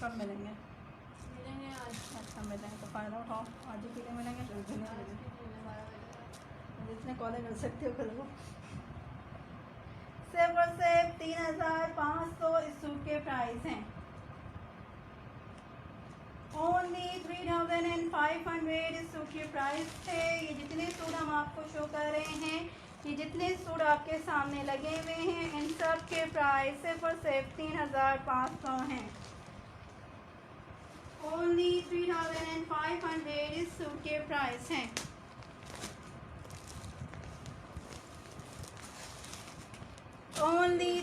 कब मिलेंगे? मिलेंगे आज। अच्छा मिलेंगे तो फ़ायदा उठाओ। आज ही के लिए मिलेंगे, कल भी नहीं मिलेंगे। जितने कॉलेज कर सकते हो करो। सिर्फ और सिर्फ 3500 इस सूट के प्राइस हैं। ओनली 3500 इस सूट के प्राइस थे। ये जितने सूट हम आपको शो कर रहे हैं, ये जितने सूट आपके सामने लगे हुए हैं, इन सब के प्राइस सिर्फ और सिर्फ 3500 हैं। ओनली 3500 इस सूट के प्राइस हैं। ओनली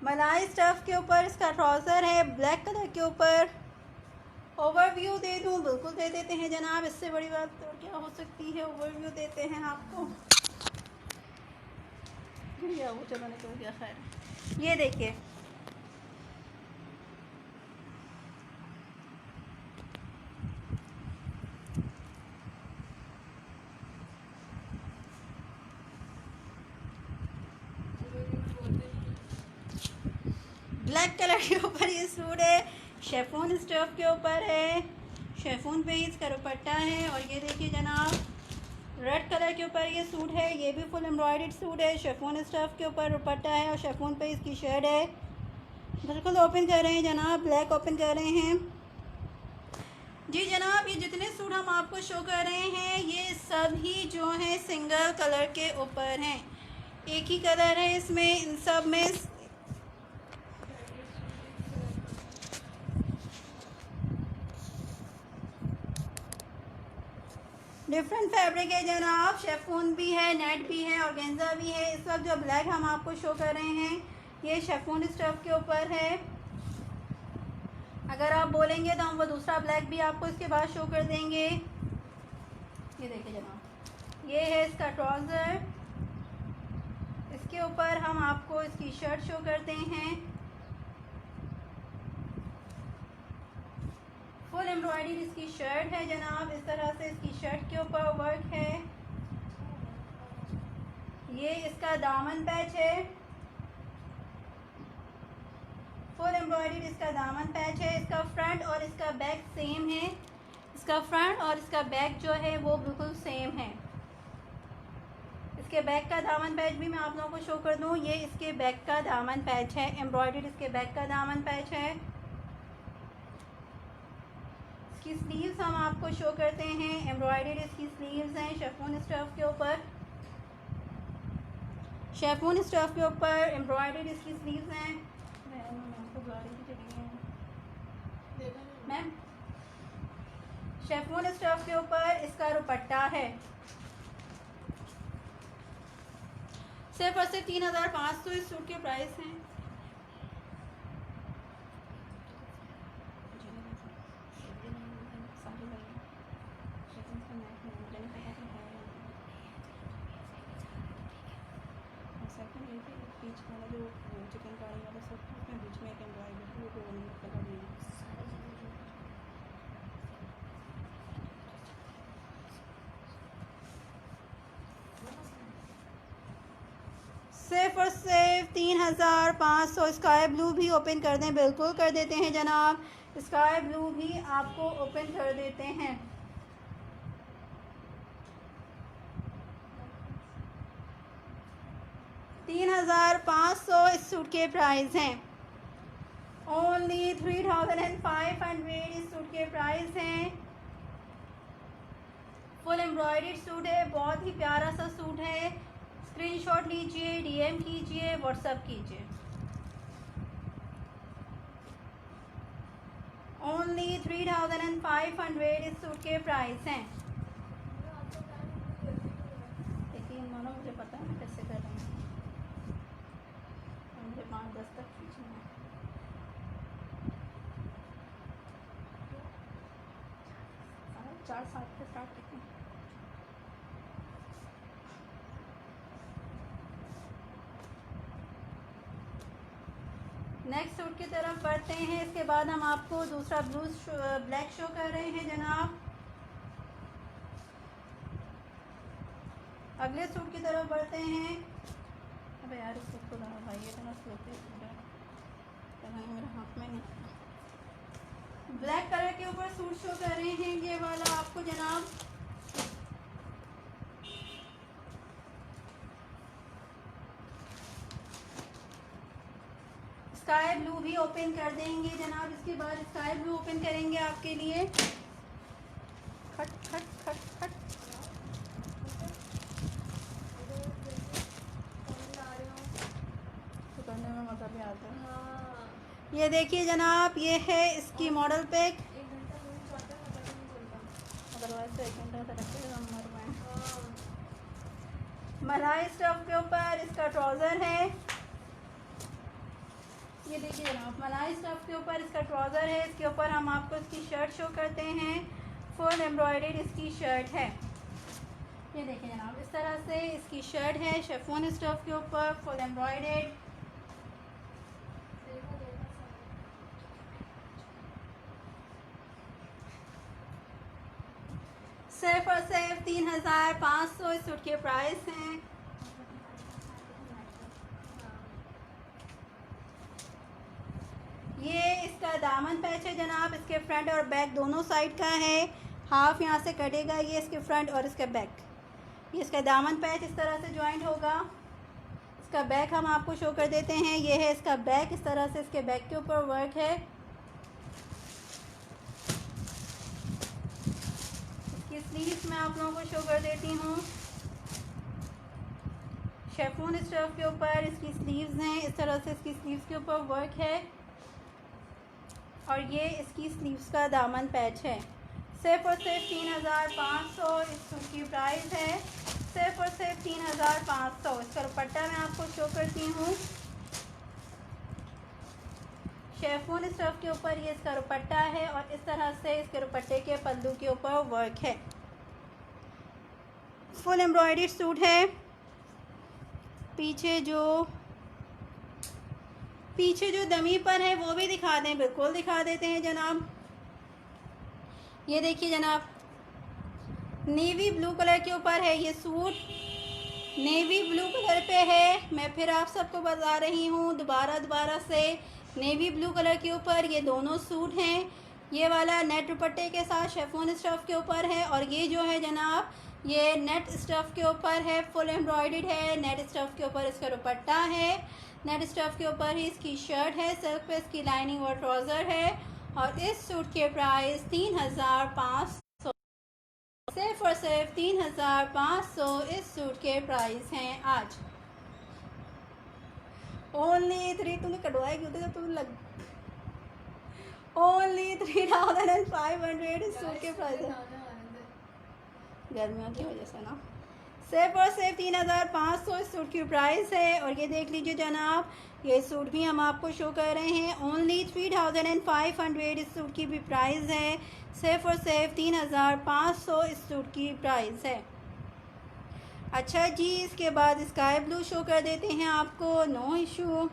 मलाई स्टफ के ऊपर इसका ट्राउज़र है, ब्लैक कलर के ऊपर। ओवरव्यू दे दूं? बिल्कुल दे देते हैं जनाब, इससे बड़ी बात तो क्या हो सकती है। ओवरव्यू देते हैं आपको। या वो चलो निकल गया। खैर, ये देखिए, ब्लैक कलर के ऊपर ये सूट है। शेफून स्टफ के ऊपर है, शेफून पे इसका दुपट्टा है। और ये देखिए जनाब, रेड कलर के ऊपर ये सूट है। ये भी फुल एम्ब्रॉयडर्ड सूट है, शेफून स्टफ के ऊपर दुपट्टा है और शेफून पे इसकी शेड है। बिल्कुल ओपन कर रहे हैं जनाब, ब्लैक ओपन कर रहे हैं। जी जनाब, ये जितने सूट हम आपको शो कर रहे हैं ये सभी जो हैं सिंगल कलर के ऊपर हैं। एक ही कलर है इसमें, इन सब में डिफरेंट फैब्रिक है जनाब। शेफून भी है, नेट भी है, ऑर्गेन्जा भी है। इस वक्त जो ब्लैक हम आपको शो कर रहे हैं ये शेफून स्टफ के ऊपर है। अगर आप बोलेंगे तो हम वो दूसरा ब्लैक भी आपको इसके बाद शो कर देंगे। ये देखिए जनाब, ये है इसका ट्राउज़र। इसके ऊपर हम आपको इसकी शर्ट शो करते हैं। फुल एम्ब्रॉयडरी इसकी शर्ट है जनाब। इस तरह से इसकी शर्ट के ऊपर वर्क है। ये इसका दामन पैच है। फुल एम्ब्रॉयडरी इसका दामन पैच है। इसका फ्रंट और इसका बैक सेम है। इसका फ्रंट और इसका बैक जो है वो बिल्कुल सेम है। इसके बैक का दामन पैच भी मैं आप लोगों को शो कर दूं। ये इसके बैक का दामन पैच है। एम्ब्रॉयडरी इसके बैक का दामन पैच है। इसकी स्लीव्स हम आपको शो करते हैं। एम्ब्रॉयडरी इसकी स्लीव्स हैं शेफून स्टफ के ऊपर। शेफून स्टफ के ऊपर एम्ब्रॉयडरी इसकी स्लीव्स हैं। मैम, शेफून स्टफ के ऊपर इसका दुपट्टा है। सिर्फ और सिर्फ 3500 इस सूट के प्राइस हैं। बीच वाला जो चिकनकारी वाला सूट है उसमें बीच में एक एम्ब्रॉयडरी वो कलर में सिर्फ और सिर्फ 3500। स्काई ब्लू भी ओपन कर दें, बिल्कुल कर देते हैं जनाब। स्काई ब्लू भी आपको ओपन कर देते हैं। 3500 इस सूट के प्राइस हैं। ओनली 3500 इस सूट के प्राइस हैं। फुल एम्ब्रॉयडर्ड सूट है, बहुत ही प्यारा सा सूट है। स्क्रीनशॉट लीजिए, डीएम कीजिए, व्हाट्सएप कीजिए। ओनली 3500 इस सूट के प्राइस हैं। देखिए मानो मुझे पता है मैं कैसे कर रही हूँ। मुझे 5-10 तक खींचना है। चार 7 से स्टार्ट करते हैं। नेक्स्ट सूट की तरफ बढ़ते हैं। इसके बाद हम आपको दूसरा ब्लैक शो कर रहे हैं जनाब। अगले सूट की तरफ बढ़ते हैं। अबे यार इस सूट को लगा भाई, ये इतना सूट है मेरे हाथ में नहीं। ब्लैक कलर के ऊपर सूट शो कर रहे हैं ये वाला आपको जनाब। स्काई ब्लू भी ओपन कर देंगे जनाब। इसके बाद स्काई ब्लू ओपन करेंगे आपके लिए। खट खट खट खट। तो करने में मज़ा भी आता है। हाँ। ये देखिए जनाब, ये है इसकी मॉडल पैक। अदरवाइज तो 1 घंटा तो रखेगा मर में। मलाई स्टफ के ऊपर इसका ट्राउज़र है। ये देखिए जनाब, मलाई स्टफ के ऊपर इसका ट्राउज़र है। इसके ऊपर हम आपको इसकी शर्ट शो करते हैं। फुल एम्ब्रॉयडर्ड इसकी शर्ट है। ये देखिए जनाब, इस तरह से इसकी शर्ट है शेफून स्टफ के ऊपर, फुल एम्ब्रॉयडर्ड। सिर्फ और सिर्फ 3500 इस सूट के प्राइस हैं। ये इसका दामन पैच है जनाब। इसके फ्रंट और बैक दोनों साइड का है। हाफ यहाँ से कटेगा, ये इसके फ्रंट और इसके बैक। ये इसका दामन पैच इस तरह से जॉइंट होगा। इसका बैक हम आपको शो कर देते हैं। ये है इसका बैक, इस तरह से इसके बैक के ऊपर वर्क है। मैं आप लोगों को शो कर देती हूँ। शेफून स्टफ के ऊपर इसकी स्लीव्स हैं, इस तरह से इसकी स्लीव्स के ऊपर वर्क है और ये इसकी स्लीव्स का दामन पैच है। सिर्फ और सिर्फ 3500 इस सूट की प्राइस है। सिर्फ और सिर्फ 3500। इसका दुपट्टा मैं आपको शो करती हूँ। शेफून स्टफ के ऊपर ये इसका दुपट्टा है और इस तरह से इसके दुपट्टे के पल्लू के ऊपर वर्क है। फुल एम्ब्रॉयडरी सूट है। पीछे जो दमी पर है वो भी दिखा दें, बिल्कुल दिखा देते हैं जनाब। ये देखिए जनाब, नेवी ब्लू कलर के ऊपर है ये सूट, नेवी ब्लू कलर पे है। मैं फिर आप सबको बता रही हूँ दोबारा से, नेवी ब्लू कलर के ऊपर ये दोनों सूट हैं। ये वाला नेट दुपट्टे के साथ शेफून स्टफ के ऊपर है और ये जो है जनाब ये नेट स्टफ के ऊपर है, फुल एम्ब्रॉयडर्ड है। नेट स्टफ के ऊपर इसका दुपट्टा है, नेट स्टफ के ऊपर ही इसकी शर्ट है, सिल्क पे इसकी लाइनिंग और ट्राउज़र है और इस सूट के प्राइस 3500। सिर्फ और सिर्फ 3500 इस सूट के प्राइस हैं आज। ओनली 3 तुम्हें कटवाएगी उधर तुम लग ओनली 3500 इस सूट के प्राइस है, गर्मियों की वजह से ना। सिर्फ और सिर्फ 3500 इस सूट की प्राइस है। और ये देख लीजिए जनाब, ये सूट भी हम आपको शो कर रहे हैं। ओनली 3500 इस सूट की भी प्राइस है। सिर्फ और सिर्फ 3500 इस सूट की प्राइस है। अच्छा जी, इसके बाद स्काई ब्लू शो कर देते हैं आपको, नो इशू।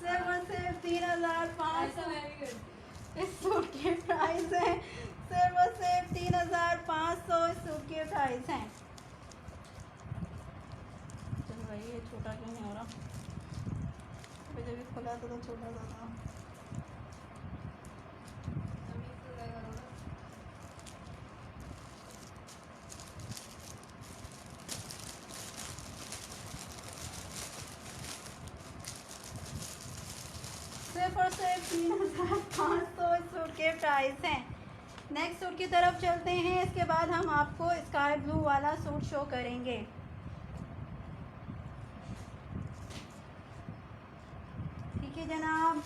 सिर्फ और सिर्फ 3500 इस सूट की प्राइस है। सिर्फ और सिर्फ 3500 इस सूट की प्राइस है। चलो भाई, ये छोटा क्यों नहीं हो रहा? अभी जब भी खुला तो छोटा था। सिर्फ और सिर्फ 3500 इस सूट के प्राइस हैं। नेक्स्ट सूट की तरफ चलते हैं। इसके बाद हम आपको स्काई ब्लू वाला सूट शो करेंगे। ठीक है जनाब,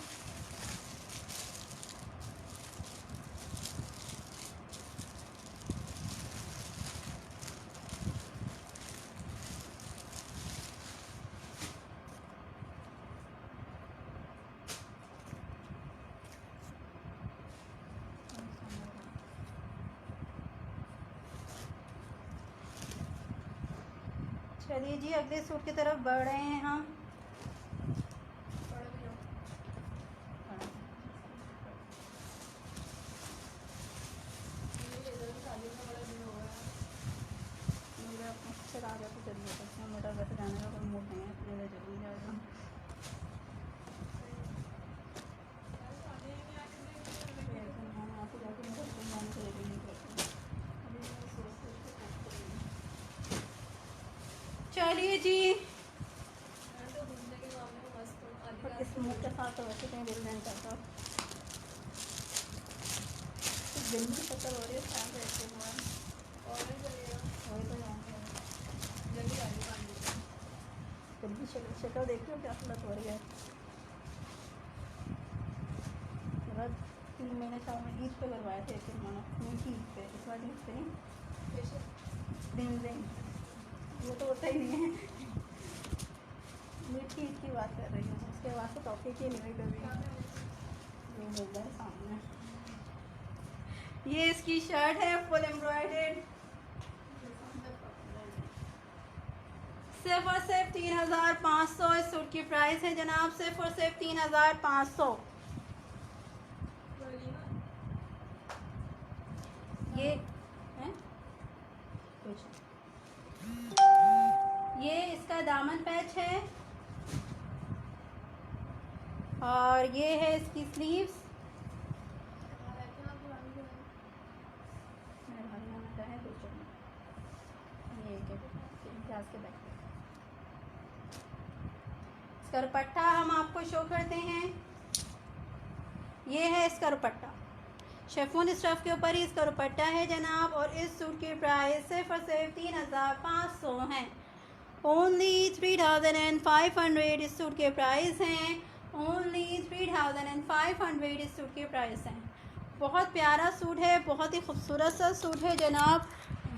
चलिए जी अगले सूट की तरफ बढ़ रहे हैं हम। चला जाए तो चलिए, मेरा वैसे जाने का कोई मूड नहीं है, इसलिए जल्दी जाएगा। चलिए जी, इस मूड के साथ तो वैसे कहीं दिल नहीं करता। दिन भी शक्ल हो रही है, शाम को ऐसे हुआ वही तो जाऊँगी जल्दी। शक्ल देख लो क्या हालत हो रही है। 3 महीने 4 महीने ईद पे करवाए थे, 1 मानो नहीं ईद पे, इस बार ईद पे दिन वो तो होता ही नहीं है। मीठी ईद की बात कर रही हूँ, उसके बाद से टॉफी की नहीं कभी जो मिल जाए सामने। ये इसकी शर्ट है, फुल एम्ब्रॉयडर्ड। सिर्फ और सिर्फ 3500 इस सूट की प्राइस है जनाब। सिर्फ और सिर्फ 3500। ये है कुछ, ये इसका दामन पैच है और ये है इसकी स्लीव्स। इसका दुपट्टा हम आपको शो करते हैं। ये है इसका दुपट्टा, शेफून स्टफ के ऊपर ही इसका दुपट्टा है जनाब। और इस सूट की प्राइस सिर्फ और सिर्फ 3500 है। ओनली 3500 इस सूट के प्राइस हैं। ओनली 3500 इस सूट के प्राइस हैं। बहुत प्यारा सूट है, बहुत ही खूबसूरत सा सूट है जनाब।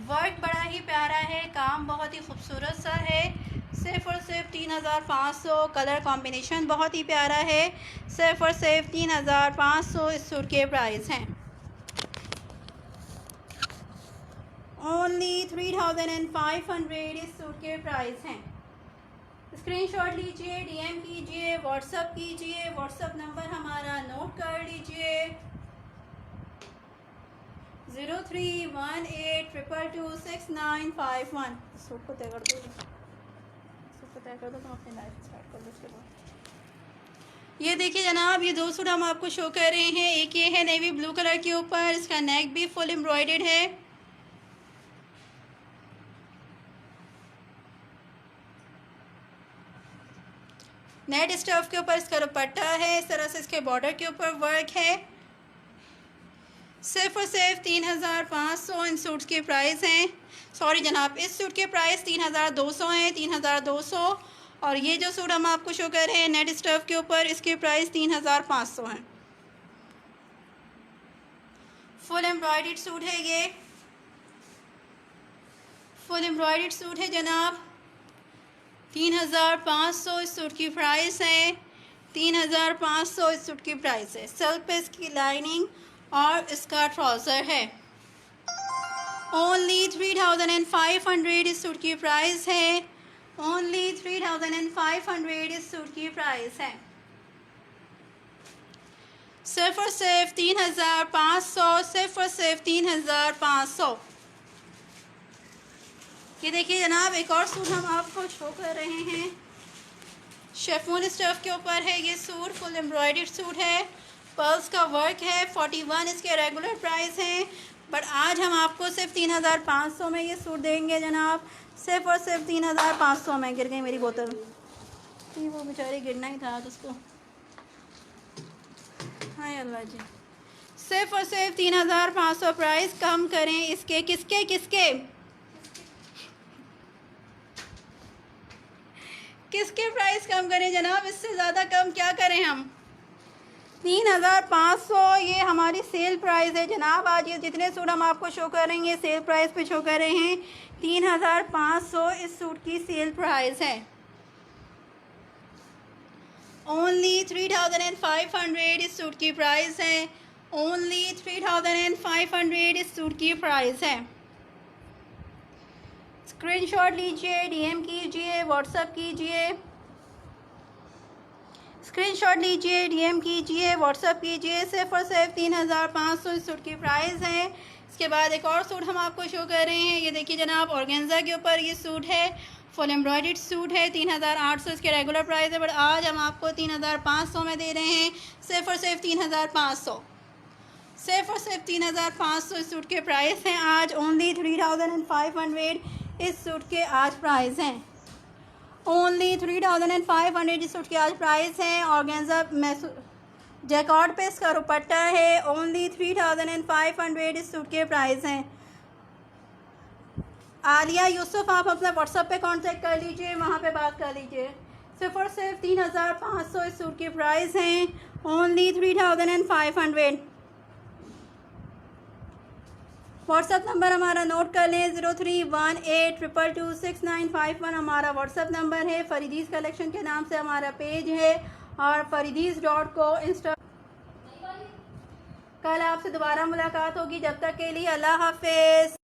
वर्क बड़ा ही प्यारा है, काम बहुत ही खूबसूरत सा है। सिर्फ और सिर्फ 3500। कलर कॉम्बिनेशन बहुत ही प्यारा है। सिर्फ और सिर्फ 3500 इस सूट के प्राइस हैं। ओनली 3500 इस सूट के प्राइस हैं। स्क्रीनशॉट लीजिए, डीएम कीजिए, व्हाट्सअप कीजिए। व्हाट्सअप नंबर हमारा नोट कर लीजिए 0318226951। सूट को तय कर दो, सूट को तय कर दो, तुम अपनी लाइफ स्टार्ट कर लो उसके बाद। ये देखिए जनाब, ये दो सूट हम आपको शो कर रहे हैं। एक ये है नेवी ब्लू कलर के ऊपर, इसका नेक भी फुल एम्ब्रॉयडर्ड है। नेट स्टफ के ऊपर इसका दुपट्टा है। इस तरह से इसके बॉर्डर के ऊपर वर्क है। सिर्फ और सिर्फ 3500 इन सूट्स की प्राइस हैं। सॉरी जनाब, इस सूट के प्राइस 3200 हैं, 3200। और ये जो सूट हम आपको शो कर रहे हैं नेट स्टफ के ऊपर, इसके प्राइस 3500 हैं। फुल एम्ब्रॉयडर्ड सूट है ये, फुल एम्ब्रॉयडर्ड सूट है जनाब। 3500 इस सूट की प्राइस है। 3500 इस सूट की प्राइस है। सिल्क पे इसकी लाइनिंग और इसका ट्राउज़र है। ओनली 3500 इस सूट की प्राइस है। ओनली 3500 इस सूट की प्राइस है। सिर्फ और सिर्फ 3500। सिर्फ और सिर्फ 3500। ये देखिए जनाब, एक और सूट हम आपको शो कर रहे हैं। शेफून स्टफ के ऊपर है ये सूट, फुल एम्ब्रॉयडर्ड सूट है, पर्ल्स का वर्क है। 41 इसके रेगुलर प्राइस हैं, बट आज हम आपको सिर्फ 3500 में ये सूट देंगे जनाब। सिर्फ और सिर्फ 3500 में। गिर गई मेरी बोतल, वो बेचारी गिरना ही था उसको। हाय अल्लाह जी। सिर्फ और सिर्फ 3500 प्राइस। कम करें इसके, किसके किसके किसके प्राइस कम करें जनाब, इससे ज़्यादा कम क्या करें हम। 3500 ये हमारी सेल प्राइस है जनाब। आज ये जितने सूट हम आपको शो करेंगे सेल प्राइस पे शो कर रहे हैं। 3500 इस सूट की सेल प्राइस है। ओनली 3500 इस सूट की प्राइस है। ओनली 3500 इस सूट की प्राइस है। स्क्रीनशॉट लीजिए, डीएम कीजिए, व्हाट्सअप कीजिए। स्क्रीनशॉट लीजिए, डीएम कीजिए, व्हाट्सअप कीजिए। सिर्फ और सिर्फ 3500 इस सूट की प्राइस है। इसके बाद एक और सूट हम आपको शो कर रहे हैं। ये देखिए जनाब, ऑर्गेन्जा के ऊपर ये सूट है, फुल एम्ब्रॉयडर्ड सूट है। 3800 इसके रेगुलर प्राइस है, बट आज हम आपको 3500 में दे रहे हैं। सिर्फ और सिर्फ 3500। सिर्फ और सिर्फ 3500 इस सूट के प्राइस हैं आज। ओनली 3500 इस सूट के आज प्राइस हैं। ओनली 3500 इस सूट के आज प्राइस हैं। ऑर्गेन्जा जैकॉर्ड पे इसका दुपट्टा है। ओनली 3500 इस सूट के प्राइस हैं। आलिया यूसुफ, आप अपना व्हाट्सएप पे कांटेक्ट कर लीजिए, वहाँ पे बात कर लीजिए। सिर्फ और सिर्फ 3500 इस सूट के प्राइस हैं। ओनली 3500। व्हाट्सअप नंबर हमारा नोट कर लें 0318226951 हमारा व्हाट्सअप नंबर है। फरीदीज़ कलेक्शन के नाम से हमारा पेज है और फरीदीज़.co इंस्टा। कल आपसे दोबारा मुलाकात होगी, जब तक के लिए अल्लाह हाफिज़।